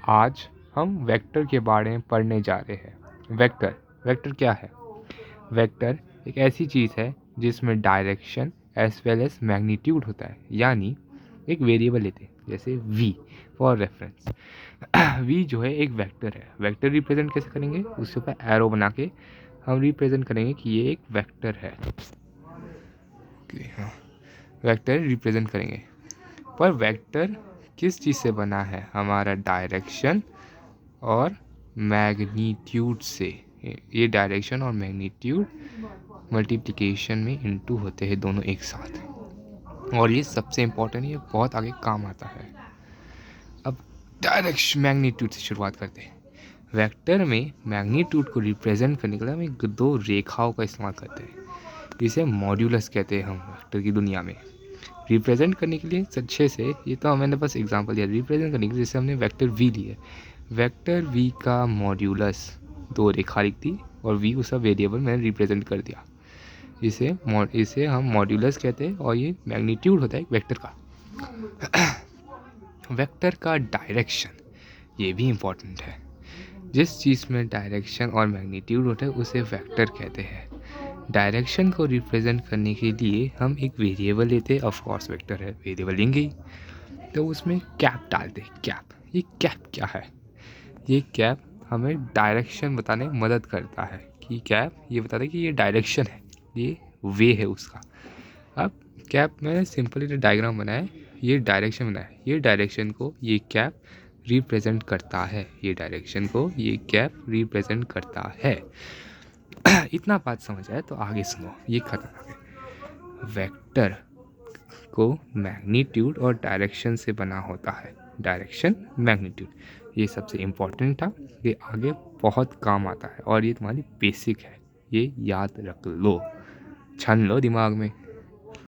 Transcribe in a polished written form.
आज हम वेक्टर के बारे में पढ़ने जा रहे हैं। वेक्टर क्या है? वेक्टर एक ऐसी चीज़ है जिसमें direction as well as magnitude होता है, यानी एक वेरिएबल लेते हैं जैसे v फॉर रेफरेंस। v जो है एक वेक्टर है। वेक्टर रिप्रेजेंट कैसे करेंगे? उसके ऊपर एरो बना के हम रिप्रेजेंट करेंगे कि ये एक वेक्टर है। हाँ, वेक्टर रिप्रेजेंट करेंगे। पर वेक्टर किस चीज़ से बना है? हमारा डायरेक्शन और मैग्नीट्यूड से। ये डायरेक्शन और मैग्नीट्यूड मल्टीप्लिकेशन में इनटू होते हैं दोनों एक साथ, और ये सबसे इम्पोर्टेंट, ये बहुत आगे काम आता है। अब डायरेक्शन मैग्नीट्यूड से शुरुआत करते हैं। वेक्टर में मैग्नीट्यूड को रिप्रेजेंट करने के लिए हम एक दो रेखाओं का इस्तेमाल करते हैं, जिसे मॉड्यूलस कहते हैं हम वेक्टर की दुनिया में। रिप्रेजेंट करने के लिए अच्छे से, ये तो मैंने बस एग्जांपल दिया, रिप्रेजेंट करने के लिए जैसे हमने वेक्टर वी लिया, वेक्टर वी का मॉड्यूलस दो रेखा लिख दी और वी उसका वेरिएबल मैंने रिप्रेजेंट कर दिया। इसे हम मॉड्यूलस कहते हैं, और ये मैग्नीट्यूड होता है एक वेक्टर का। वेक्टर का डायरेक्शन, ये भी इम्पॉर्टेंट है। जिस चीज़ में डायरेक्शन और मैग्नीट्यूड होता है उसे वेक्टर कहते हैं। डायरेक्शन को रिप्रेजेंट करने के लिए हम एक वेरिएबल लेते हैं, ऑफ कोर्स वेक्टर है, वेरिएबल लेंगे ही, तो उसमें कैप डालते हैं। कैप, ये कैप क्या है? ये कैप हमें डायरेक्शन बताने में मदद करता है कि कैप ये बताता है कि ये डायरेक्शन है, ये वे है उसका। अब कैप में सिंपली डायग्राम बनाए, ये डायरेक्शन बनाया, ये डायरेक्शन को ये कैप रिप्रेजेंट करता है, ये डायरेक्शन को ये कैप रिप्रेजेंट करता है। इतना बात समझ आए तो आगे सुनो, ये खतरनाक है। वेक्टर को मैग्नीट्यूड और डायरेक्शन से बना होता है। डायरेक्शन, मैग्नीट्यूड, ये सबसे इम्पोर्टेंट था, ये आगे बहुत काम आता है और ये तुम्हारी बेसिक है, ये याद रख लो, छान लो दिमाग में।